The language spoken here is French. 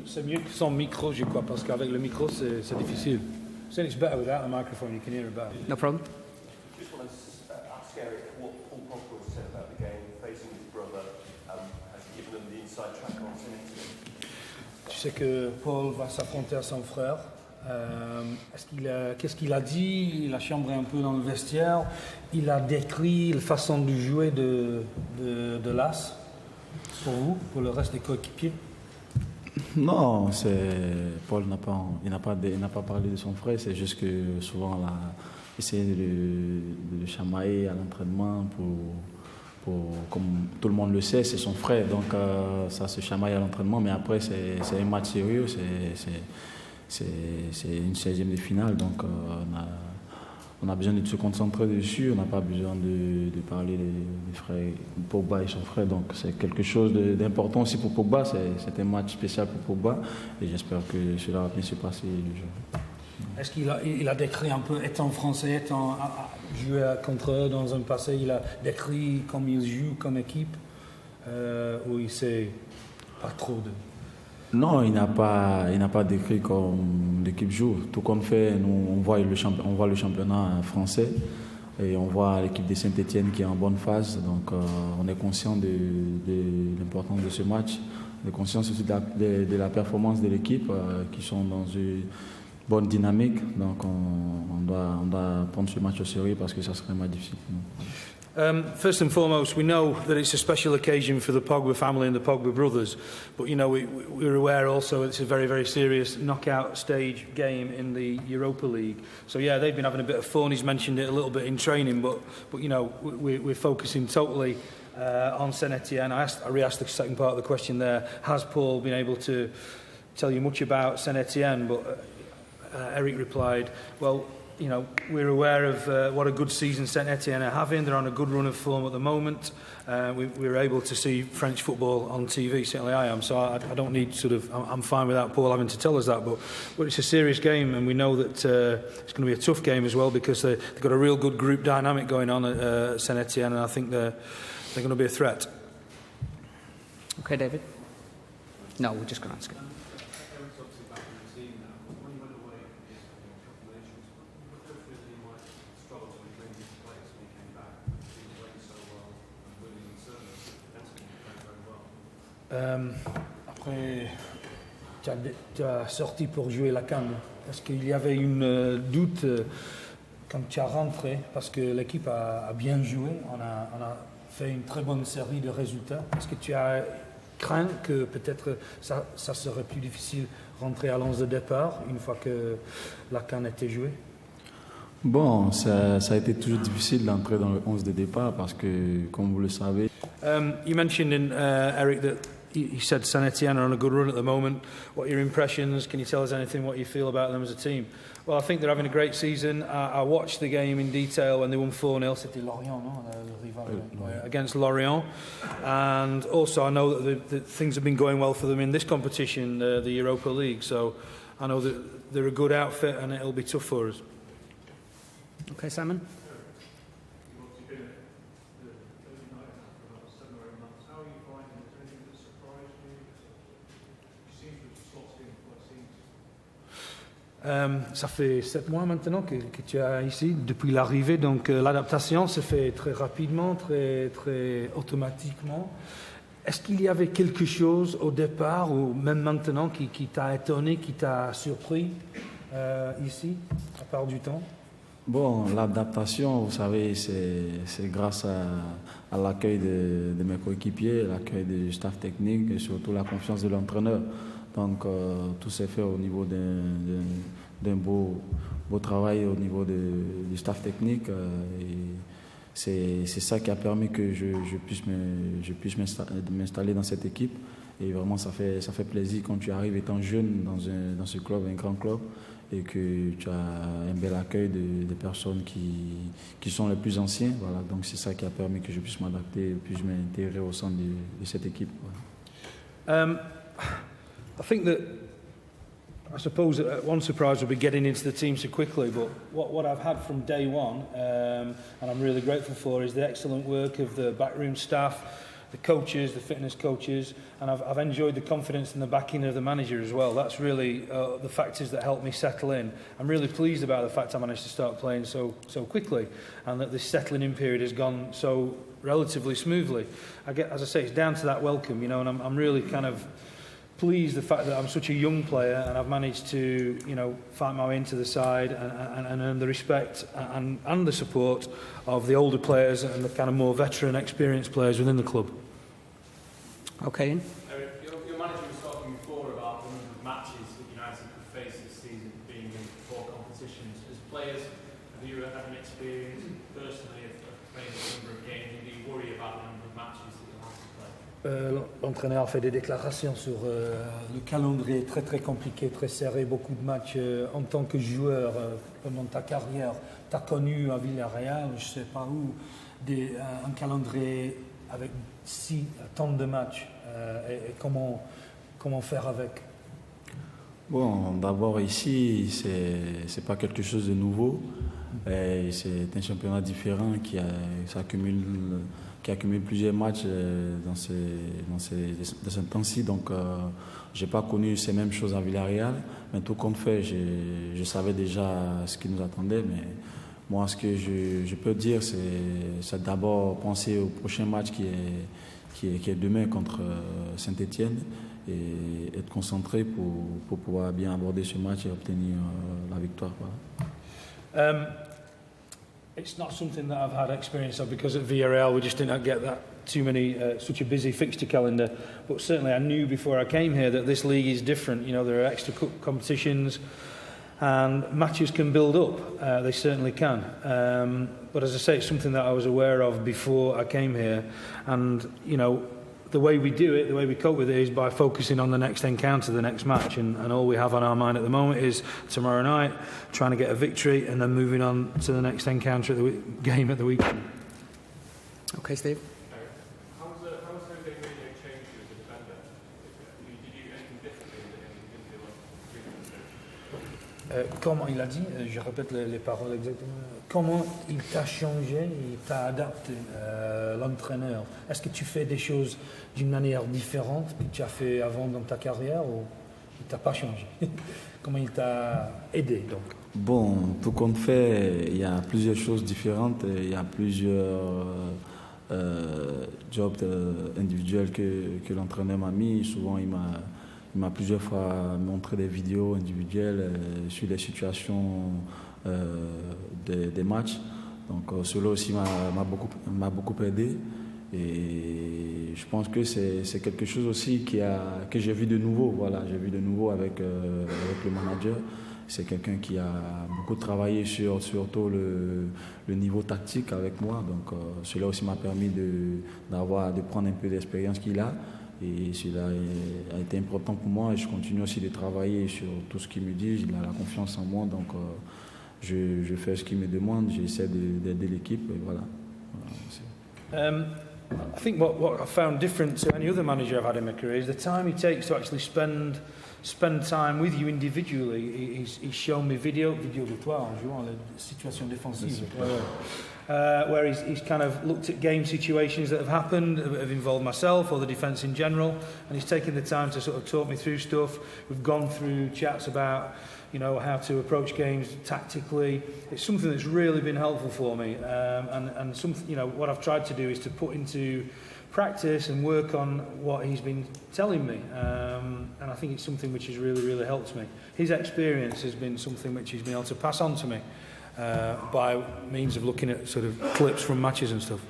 C'est mieux que sans micro, je crois, parce qu'avec le micro, c'est difficile. I think it's better without a microphone, you can hear it better. No problem. Just want to ask Eric what Paul Pogba said about the game, facing his brother, has he given them the inside track on Zenit? Tu sais que Paul va s'affronter à son frère. Qu'est-ce qu'il a dit? Il a chambré un peu dans le vestiaire. Il a décrit la façon de jouer de l'As pour vous, pour le reste des coéquipiers. Non, Paul n'a pas parlé de son frère. C'est juste que souvent on a essayé de le chamailler à l'entraînement comme tout le monde le sait, c'est son frère. Donc ça se chamaille à l'entraînement, mais après c'est un match sérieux. C'est une 16e de finale, donc on a besoin de se concentrer dessus, on n'a pas besoin de parler des frères Pogba et son frère, donc c'est quelque chose d'important aussi pour Pogba, c'est un match spécial pour Pogba et j'espère que cela va bien se passer le jour. Est-ce qu'il a décrit un peu, étant français, joué contre eux dans un passé, il a décrit comme ils jouent comme équipe, ou il sait pas trop de... Non, il n'a pas décrit comme l'équipe joue. Tout comme fait, nous, on voit le championnat français et on voit l'équipe de Saint-Etienne qui est en bonne phase. Donc on est conscient de l'importance de ce match. On est conscient aussi de la performance de l'équipe qui sont dans une bonne dynamique. Donc on doit prendre ce match au sérieux parce que ça serait un match difficile. First and foremost, we know that it's a special occasion for the Pogba family and the Pogba brothers, but you know we're aware also it's a very, very serious knockout stage game in the Europa League. So yeah, they've been having a bit of fun. He's mentioned it a little bit in training, but you know we're focusing totally on Saint-Etienne. I re-asked the second part of the question there. Has Paul been able to tell you much about Saint-Etienne? But Eric replied, well, you know, we're aware of what a good season Saint-Etienne are having. They're on a good run of form at the moment. We're able to see French football on TV, certainly I am, so I don't need I'm fine without Paul having to tell us that, but it's a serious game and we know that it's going to be a tough game as well because they've got a real good group dynamic going on at Saint-Etienne and I think they're going to be a threat. Okay, David? No, we're just going to ask it. Après, tu as sorti pour jouer la CAN. Est-ce qu'il y avait une doute quand tu as rentré? Parce que l'équipe a bien joué, on a fait une très bonne série de résultats. Est-ce que tu as craint que peut-être ça serait plus difficile rentrer à l'11 de départ une fois que la CAN était jouée? Bon, ça a été toujours difficile d'entrer dans le 11 de départ parce que, comme vous le savez... You mentioned, Eric, that he said Saint-Etienne are on a good run at the moment. What are your impressions? Can you tell us anything what you feel about them as a team? Well, I think they're having a great season. I watched the game in detail when they won 4-0. C'était Lorient, no? Le rival, against Lorient. And also I know that things have been going well for them in this competition, the Europa League. So I know that they're a good outfit and it'll be tough for us. Okay, Simon? Ça fait 7 mois maintenant que tu es ici, depuis l'arrivée, donc l'adaptation se fait très rapidement, très, très automatiquement. Est-ce qu'il y avait quelque chose au départ, ou même maintenant, qui t'a étonné, qui t'a surpris ici, à part du temps? Bon, l'adaptation, vous savez, c'est grâce à l'accueil de mes coéquipiers, l'accueil du staff technique et surtout la confiance de l'entraîneur. Donc, tout s'est fait au niveau d'un beau travail au niveau du staff technique. Et c'est ça qui a permis que je puisse m'installer dans cette équipe. Et vraiment, ça fait plaisir quand tu arrives étant jeune dans ce club, un grand club, et que tu as un bel accueil de personnes qui sont les plus anciens. Voilà. Donc, c'est ça qui a permis que je puisse m'adapter et puisse m'intégrer au sein de cette équipe. Voilà. I think that, I suppose one surprise will be getting into the team so quickly, but what I've had from day one, and I'm really grateful for, is the excellent work of the backroom staff, the coaches, the fitness coaches, and I've enjoyed the confidence and the backing of the manager as well. That's really the factors that helped me settle in. I'm really pleased about the fact I managed to start playing so quickly, and that this settling in period has gone so relatively smoothly. As I say, it's down to that welcome, you know, and I'm really kind of pleased the fact that I'm such a young player and I've managed to, you know, fight my way into the side and earn the respect and the support of the older players and the kind of more veteran, experienced players within the club. Okay, Ian? Eric, your manager was talking before about the number of matches that United could face this season being in 4 competitions. As players, have you had an experience personally of playing a number of games, and do you worry about the number of matches that you'll have to play? L'entraîneur fait des déclarations sur le calendrier très très compliqué, très serré, beaucoup de matchs en tant que joueur pendant ta carrière. Tu as connu à Villarreal, je ne sais pas où, un calendrier avec tant de matchs et comment faire avec? Bon, d'abord ici, c'est pas quelque chose de nouveau. Et c'est un championnat différent qui accumule plusieurs matchs dans ce temps-ci. Donc, j'ai pas connu ces mêmes choses à Villarreal. Mais tout compte fait, je savais déjà ce qui nous attendait. Mais moi, ce que je peux dire, c'est d'abord penser au prochain match qui est demain contre Saint-Étienne et être concentré pour pouvoir bien aborder ce match et obtenir la victoire. Voilà. It's not something that I've had experience of because at Villarreal we just didn't get that too many, such a busy fixture calendar. But certainly I knew before I came here that this league is different. You know, there are extra competitions and matches can build up. They certainly can. But as I say, it's something that I was aware of before I came here. And, you know, the way we do it, the way we cope with it is by focusing on the next encounter, the next match. And all we have on our mind at the moment is tomorrow night, trying to get a victory and then moving on to the next encounter at the game at the weekend. Okay, Steve? How was Jose Mourinho changed you as a defender? Did you do anything differently than you didn't feel like? Comment il a dit, je répète les paroles exactement, comment il t'a changé, il t'a adapté, l'entraîneur? Est-ce que tu fais des choses d'une manière différente que tu as fait avant dans ta carrière ou il t'a pas changé? Comment il t'a aidé donc? Bon, tout compte fait, il y a plusieurs choses différentes, il y a plusieurs jobs individuels que l'entraîneur m'a mis. Souvent, il m'a plusieurs fois montré des vidéos individuelles sur les situations des matchs. Donc cela aussi m'a beaucoup aidé. Et je pense que c'est quelque chose aussi que j'ai vu de nouveau. Voilà, j'ai vu de nouveau avec le manager. C'est quelqu'un qui a beaucoup travaillé surtout le niveau tactique avec moi. Donc cela aussi m'a permis de prendre un peu d'expérience qu'il a. Et cela a été important pour moi et je continue aussi de travailler sur tout ce qu'il me dit. Il a la confiance en moi, donc je fais ce qu'il me demande, j'essaie d'aider l'équipe et voilà. I think what I found different to any other manager I've had in my career is the time he takes to actually spend time with you individually. He's shown me vidéo de toi en jouant la situation défensive. Where he's kind of looked at game situations that have happened, that have involved myself or the defence in general, and he's taken the time to sort of talk me through stuff. We've gone through chats about, you know, how to approach games tactically. It's something that's really been helpful for me, and something, you know, what I've tried to do is to put into practice and work on what he's been telling me, and I think it's something which has really helped me. His experience has been something which he's been able to pass on to me by means of looking at sort of clips from matches and stuff.